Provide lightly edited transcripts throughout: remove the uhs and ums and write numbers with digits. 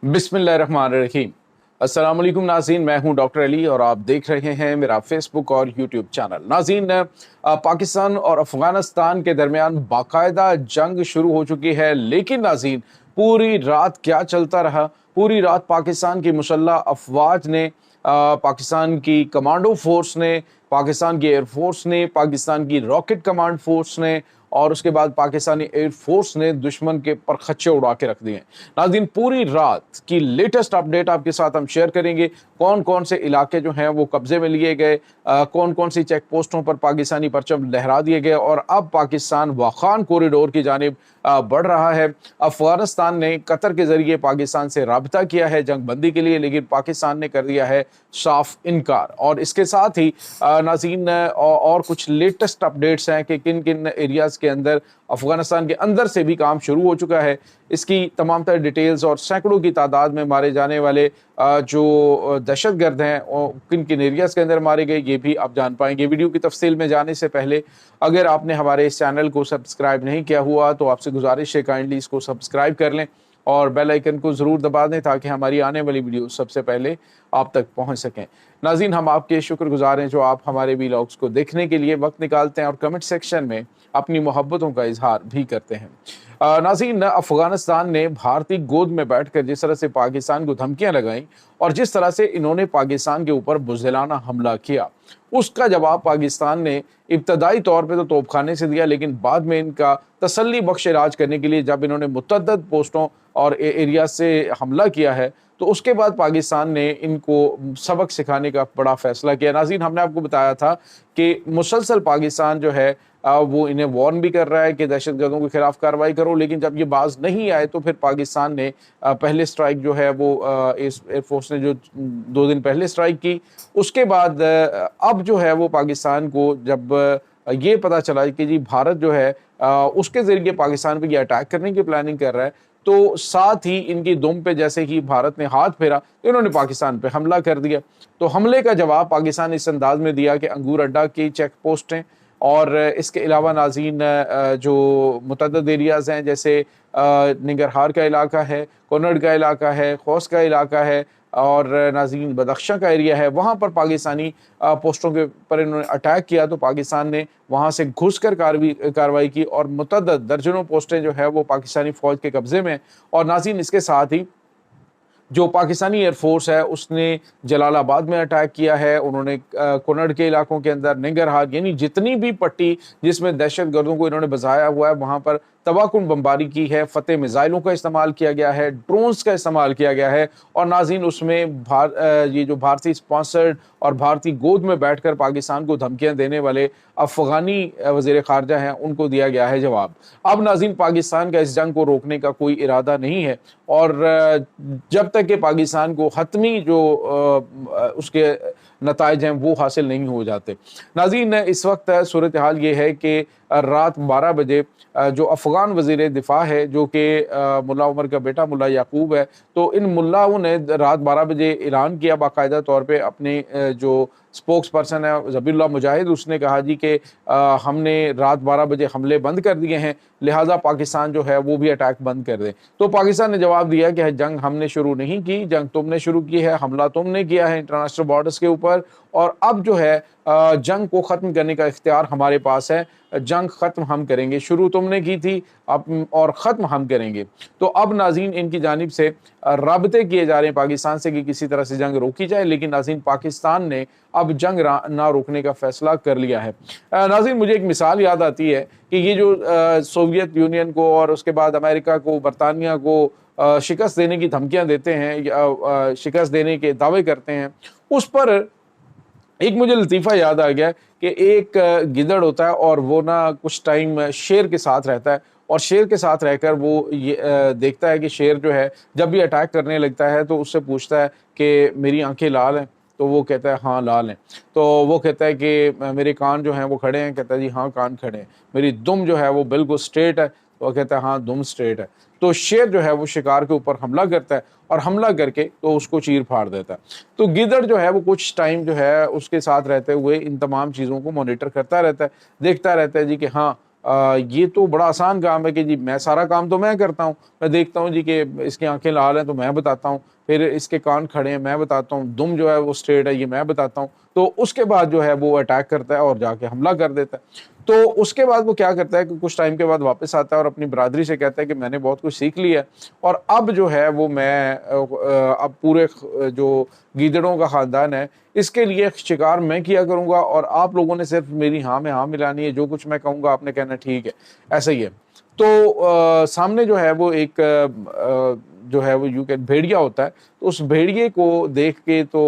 बिस्मिल्लाहिर्रहमानिर्रहीम। अस्सलाम वालेकुम नाज़रीन, मैं हूं डॉक्टर अली और आप देख रहे हैं मेरा फेसबुक और यूट्यूब चैनल। नाज़रीन, पाकिस्तान और अफ़गानिस्तान के दरमियान बाकायदा जंग शुरू हो चुकी है, लेकिन नाज़रीन पूरी रात क्या चलता रहा। पूरी रात पाकिस्तान की मुसल्लह अफवाज ने, पाकिस्तान की कमांडो फोर्स ने, पाकिस्तान की एयरफोर्स ने, पाकिस्तान की रॉकेट कमांड फोर्स ने और उसके बाद पाकिस्तानी एयर फोर्स ने दुश्मन के परखच्चे उड़ा के रख दिए। नाज़रीन, पूरी रात की लेटेस्ट अपडेट आपके साथ हम शेयर करेंगे। कौन कौन से इलाके जो हैं वो कब्जे में लिए गए, कौन कौन सी चेक पोस्टों पर पाकिस्तानी परचम लहरा दिए गए और अब पाकिस्तान वाखान कॉरिडोर की जानिब बढ़ रहा है। अफगानिस्तान ने कतर के जरिए पाकिस्तान से राब्ता किया है जंग बंदी के लिए, लेकिन पाकिस्तान ने कर दिया है साफ इनकार। और इसके साथ ही नाज़रीन और कुछ लेटेस्ट अपडेट्स हैं कि किन किन एरियाज के अंदर अफगानिस्तान के अंदर से भी काम शुरू हो चुका है। इसकी तमाम तरह डिटेल्स और सैकड़ों की तादाद में मारे जाने वाले जो दहशतगर्द हैं किन किन एरियाज के अंदर मारे गए, ये भी आप जान पाएंगे। वीडियो की तफसील में जाने से पहले अगर आपने हमारे इस चैनल को सब्सक्राइब नहीं किया हुआ तो आपसे गुजारिश है काइंडली इसको सब्सक्राइब कर लें और बेल आइकन को ज़रूर दबा दें ताकि हमारी आने वाली वीडियो सबसे पहले आप तक पहुंच सकें। नाज़रीन, हम आपके शुक्रगुजार हैं जो आप हमारे वीलॉग्स को देखने के लिए वक्त निकालते हैं और कमेंट सेक्शन में अपनी मोहब्बतों का इजहार भी करते हैं। नाज़रीन, अफगानिस्तान ने भारतीय गोद में बैठकर जिस तरह से पाकिस्तान को धमकियां लगाईं और जिस तरह से इन्होंने पाकिस्तान के ऊपर बुज़दिलाना हमला किया, उसका जवाब पाकिस्तान ने इब्तदाई तौर पे तो तोपखाने से दिया, लेकिन बाद में इनका तसल्ली बख्श इलाज करने के लिए जब इन्होंने मुतअद्दिद पोस्टों और एरिया से हमला किया है तो उसके बाद पाकिस्तान ने इनको सबक सिखाने का बड़ा फैसला किया। नाज़रीन, हमने आपको बताया था कि मुसलसल पाकिस्तान जो है वो इन्हें वार्न भी कर रहा है कि दहशतगर्दों के खिलाफ कार्रवाई करो, लेकिन जब ये बाज नहीं आए तो फिर पाकिस्तान ने पहले स्ट्राइक जो है वो एयरफोर्स ने जो 2 दिन पहले स्ट्राइक की, उसके बाद अब जो है वो पाकिस्तान को जब ये पता चला कि जी भारत जो है उसके ज़रिए पाकिस्तान पे ये अटैक करने की प्लानिंग कर रहा है, तो साथ ही इनकी दुम पे जैसे ही भारत ने हाथ फेरा तो इन्होंने पाकिस्तान पे हमला कर दिया। तो हमले का जवाब पाकिस्तान इस अंदाज में दिया कि अंगूर अड्डा की चेक पोस्टें और इसके अलावा नाज़रीन जो मुतअद्दिद एरियाज़ हैं जैसे निगरहार का इलाका है, कन्नड़ का इलाका है, खौस का इलाका है और नाज़रीन बदख्शां का एरिया है, वहाँ पर पाकिस्तानी पोस्टों के पर इन्होंने अटैक किया तो पाकिस्तान ने वहाँ से घुसकर कार्रवाई की और मुतअद्दिद दर्जनों पोस्टें जो है वो पाकिस्तानी फ़ौज के कब्ज़े में। और नाज़रीन, इसके साथ ही जो पाकिस्तानी एयरफोर्स है उसने जलालाबाद में अटैक किया है, उन्होंने कन्नड़ के इलाकों के अंदर निगरहार यानी जितनी भी पट्टी जिसमें दहशतगर्दों को इन्होंने बसाया हुआ है वहाँ पर तबाहकुन बमबारी की है, फतेह मिसाइलों का इस्तेमाल किया गया है, ड्रोन्स का इस्तेमाल किया गया है। और नाज़रीन, उसमें ये जो भारतीय स्पॉन्सर्ड और भारतीय गोद में बैठकर पाकिस्तान को धमकियां देने वाले अफगानी वज़ीर ख़ारजा हैं उनको दिया गया है जवाब। अब नाज़रीन, पाकिस्तान का इस जंग को रोकने का कोई इरादा नहीं है और जब तक कि पाकिस्तान को हतमी जो उसके नताइज हैं वो हासिल नहीं हो जाते। नाज़रीन, इस वक्त सूरत हाल ये है कि रात 12 बजे जो अफ़गान वज़ीर दिफ़ा है जो कि मुल्ला उमर का बेटा मुल्ला याकूब है, तो इन मुल्लाओं ने रात 12 बजे ऐलान किया बाकायदा तौर पे, अपने जो स्पोक्स पर्सन है ज़बीउल्लाह मुजाहिद, उसने कहा जी कि हमने रात 12 बजे हमले बंद कर दिए हैं, लिहाजा पाकिस्तान जो है वो भी अटैक बंद कर दे। तो पाकिस्तान ने जवाब दिया कि जंग हमने शुरू नहीं की, जंग तुमने शुरू की है, हमला तुमने किया है इंटरनेशनल बॉर्डर्स के ऊपर और अब जो है जंग को ख़त्म करने का इख्तियार हमारे पास है, जंग ख़त्म हम करेंगे, शुरू तुमने की थी अब और ख़त्म हम करेंगे। तो अब नाज़रीन इनकी जानिब से राब्ते किए जा रहे हैं पाकिस्तान से कि किसी तरह से जंग रोकी जाए, लेकिन नाज़रीन पाकिस्तान ने अब जंग ना रोकने का फ़ैसला कर लिया है। नाज़रीन, मुझे एक मिसाल याद आती है कि ये जो सोवियत यूनियन को और उसके बाद अमेरिका को, बरतानिया को शिकस्त देने की धमकियाँ देते हैं या शिकस्त देने के दावे करते हैं, उस पर एक मुझे लतीफ़ा याद आ गया कि एक गिदड़ होता है और वो ना कुछ टाइम शेर के साथ रहता है और शेर के साथ रहकर वो ये देखता है कि शेर जो है जब भी अटैक करने लगता है तो उससे पूछता है कि मेरी आंखें लाल हैं, तो वो कहता है हाँ लाल हैं। तो वो कहता है कि मेरे कान जो हैं वो खड़े हैं, कहता है जी हाँ कान खड़े हैं। मेरी दुम जो है वो बिल्कुल स्ट्रेट है, तो वो कहता है हाँ दुम स्ट्रेट है। तो शेर जो है वो शिकार के ऊपर हमला करता है और हमला करके तो उसको चीर फाड़ देता है। तो गिदड़ जो है वो कुछ टाइम जो है उसके साथ रहते हुए इन तमाम चीज़ों को मॉनिटर करता रहता है, देखता रहता है जी कि हाँ یہ تو بڑا آسان کام ہے کہ جی میں سارا کام تو میں کرتا ہوں، میں دیکھتا ہوں جی کہ اس کی آنکھیں لال ہیں تو میں بتاتا ہوں، پھر اس کے کان کھڑے ہیں میں بتاتا ہوں، دم جو ہے وہ اسٹریٹ ہے یہ میں بتاتا ہوں، تو اس کے بعد جو ہے وہ اٹیک کرتا ہے اور جا کے حملہ کر دیتا ہے۔ تو اس کے بعد وہ کیا کرتا ہے کہ کچھ ٹائم کے بعد واپس آتا ہے اور اپنی برادری سے کہتا ہے کہ میں نے بہت کچھ سیکھ لیا ہے اور اب جو ہے وہ میں اب پورے جو گیدڑوں کا خاندان ہے اس کے لیے شکار میں کیا کروں گا اور آپ لوگوں نے صرف میری ہاں میں ہاں ملانی ہے، جو کچھ میں کہوں گا آپ نے کہنا ٹھیک ہے، ایسا ہی ہے۔ تو سامنے جو ہے وہ ایک جو ہے وہ یوں کہ بھیڑیا ہوتا ہے، تو اس بھیڑیے کو دیکھ کے تو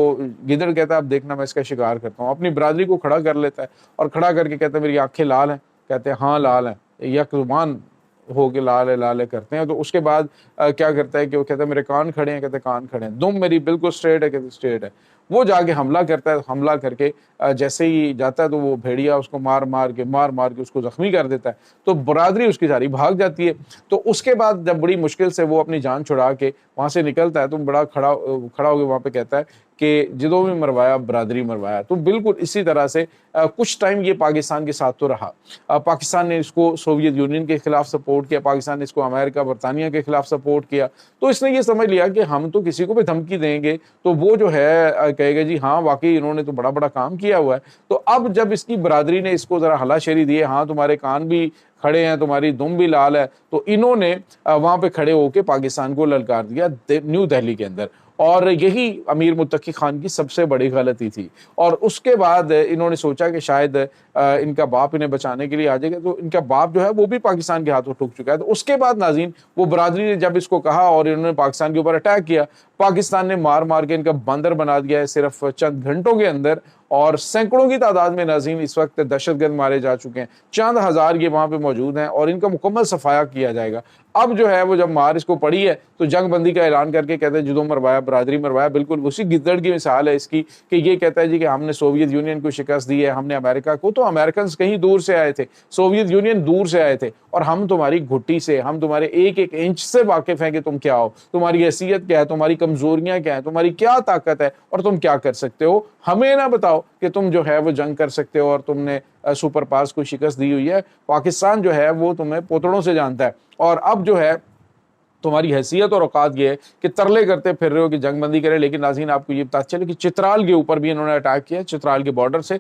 گدڑ کہتا ہے اب دیکھنا میں اس کا شکار کرتا ہوں، اپنی برادری کو کھڑا کر لیتا ہے اور کھڑا کر کے کہتا ہے میری آنکھیں لال ہیں، کہتے ہیں ہاں لال ہیں، یک زبان ہو کے لال ہے کرتے ہیں۔ تو اس کے بعد کیا کرتا ہے کہ وہ کہتا ہے میرے کان کھڑے ہیں، کہتے ہیں کان کھڑے ہیں، دم میری بالکل اسٹریٹ ہے، کہتے ہیں اسٹریٹ ہے۔ وہ جا کے حملہ کرتا ہے، حملہ کر کے جیسے ہی جاتا ہے تو وہ بھیڑیا اس کو مار مار کے اس کو زخمی کر دیتا ہے، تو برادری اس کی ساری بھاگ جاتی ہے۔ تو اس کے بعد جب بڑی مشکل سے وہ اپنی جان چھڑا کے وہاں سے نکلتا ہے تو بڑا کھڑا ہو کے وہاں پہ کہتا ہے کہ جدوں بھی مروایا برادری مروایا۔ تو بالکل اسی طرح سے کچھ ٹائم یہ پاکستان کے ساتھ تو رہا، پاکستان نے اس کو سوویت یونین کے خلاف سپورٹ کیا، پاکستان نے اس کو امریکہ برطانیہ کے خلاف سپورٹ کیا، تو اس نے یہ سمجھ لیا کہ ہم تو کسی کو بھی دھمکی دیں گے تو وہ جو ہے کہے گا جی ہاں واقعی انہوں نے تو بڑا بڑا کام کیا ہوا ہے۔ تو اب جب اس کی برادری نے اس کو ذرا ہلا شیری دی ہے، ہاں تمہارے کان بھی کھڑے ہیں، تمہاری دم بھی لال ہے، تو انہوں نے وہاں پہ کھڑے ہو کے پاکستان کو للکار دیا نیو دہلی کے اندر، اور یہی امیر متقی خان کی سب سے بڑی غلطی تھی۔ اور اس کے بعد انہوں نے سوچا کہ شاید ان کا باپ انہیں بچانے کے لیے آ جائے گا، تو ان کا باپ جو ہے وہ بھی پاکستان کے ہاتھوں ٹھک چکا ہے۔ تو اس کے بعد ناظرین وہ برادری نے جب اس کو کہا اور انہوں نے پاکستان کے اوپر اٹیک کیا، پاکستان نے مار مار کے ان کا بندر بنا دیا ہے صرف چند گھنٹوں کے اندر، اور سینکڑوں کی تعداد میں ناظرین اس وقت دہشت گرد مارے جا چکے ہیں، چند ہزار یہ وہاں پہ موجود ہیں اور ان کا مکمل صفایا کیا جائے گا۔ اب جو ہے وہ جب مار اس کو پڑی ہے تو جنگ بندی کا اعلان کر کے کہتے ہیں جدوں مروایا برادری مروایا، بالکل اسی گدڑ کی مثال ہے اس کی کہ یہ کہتا ہے جی کہ ہم نے سوویت یونین کو شکست دی ہے، ہم نے امریکہ کو، تو امریکنز کہیں دور سے آئے تھے، سوویت یونین دور سے آئے تھے، اور ہم تمہاری گھٹی سے، ہم تمہارے ایک ایک انچ سے واقف ہیں کہ تم کیا ہو، تمہاری حیثیت کیا ہے، تمہاری کمزوریاں کیا ہیں، تمہاری کیا طاقت ہے اور تم کیا کر سکتے ہو، ہمیں نہ بتاؤ کہ تم جو ہے وہ جنگ کر سکتے ہو اور تم نے سپر پاورز کو شکست دی ہوئی ہے۔ پاکستان جو ہے وہ تمہیں پوتڑوں سے جانتا ہے، اور اب جو ہے تمہاری حیثیت اور اوقات یہ ہے کہ ترلے کرتے پھر رہے ہو کہ جنگ بندی کرے۔ لیکن ناظرین آپ کو یہ پتہ چلے کہ چترال کے اوپر بھی انہوں نے اٹیک کیا، چترال کے بارڈر سے۔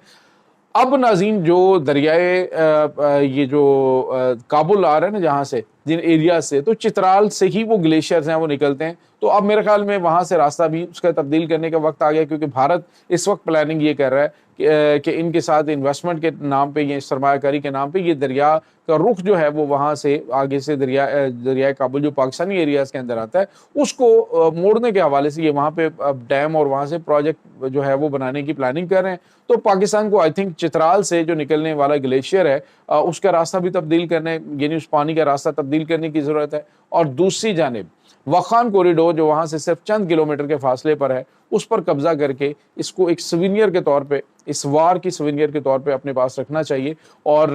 اب ناظرین جو دریائے یہ جو کابل آ رہا ہے نا جہاں سے، جن ایریا سے، تو چترال سے ہی وہ گلیشیئرز ہیں وہ نکلتے ہیں، تو اب میرے خیال میں وہاں سے راستہ بھی اس کا تبدیل کرنے کا وقت آ گیا، کیونکہ بھارت اس وقت پلاننگ یہ کر رہا ہے کہ ان کے ساتھ انویسٹمنٹ کے نام پہ، یہ سرمایہ کاری کے نام پہ، یہ دریا کا رخ جو ہے وہ وہاں سے آگے سے دریائے کابل جو پاکستانی ایریاز کے اندر آتا ہے اس کو موڑنے کے حوالے سے یہ وہاں پہ ڈیم اور وہاں سے پروجیکٹ جو ہے وہ بنانے کی پلاننگ کر رہے ہیں۔ تو پاکستان کو آئی تھنک چترال سے جو نکلنے والا گلیشیئر ہے اس کا راستہ بھی تبدیل کرنے، یعنی اس پانی کا راستہ تبدیل کرنے کی ضرورت ہے۔ اور دوسری جانب واخان کوریڈور جو وہاں سے صرف چند کلومیٹر کے فاصلے پر ہے، اس پر قبضہ کر کے اس کو ایک سوینئر کے طور پہ، اس وار کی سوینئر کے طور پہ اپنے پاس رکھنا چاہیے۔ اور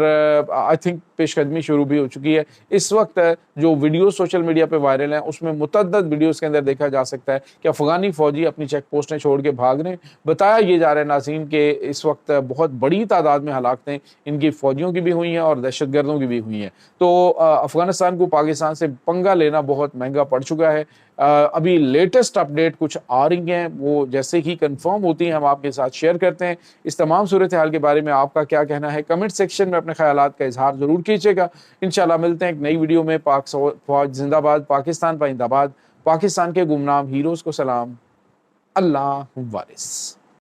آئی تھنک پیش قدمی شروع بھی ہو چکی ہے۔ اس وقت جو ویڈیوز سوشل میڈیا پہ وائرل ہیں اس میں متعدد ویڈیوز کے اندر دیکھا جا سکتا ہے کہ افغانی فوجی اپنی چیک پوسٹیں چھوڑ کے بھاگ رہے ہیں۔ بتایا یہ جا رہا ہے ناظرین کہ اس وقت بہت بڑی تعداد میں ہلاکتیں ان کی فوجیوں کی بھی ہوئی ہیں اور دہشت گردوں کی بھی ہوئی ہیں۔ تو افغانستان کو پاکستان سے پنگا لینا بہت مہنگا پڑ چکا ہے۔ ابھی لیٹسٹ اپڈیٹ کچھ آ رہی ہیں، وہ جیسے ہی کنفرم ہوتی ہیں ہم آپ کے ساتھ شیئر کرتے ہیں۔ اس تمام صورتحال کے بارے میں آپ کا کیا کہنا ہے، کمنٹ سیکشن میں اپنے خیالات کا اظہار ضرور کیجیے گا۔ انشاءاللہ ملتے ہیں ایک نئی ویڈیو میں۔ پاک فوج زندہ باد، پاکستان پائندہ باد، پاکستان کے گمنام ہیروز کو سلام، اللہ وارث۔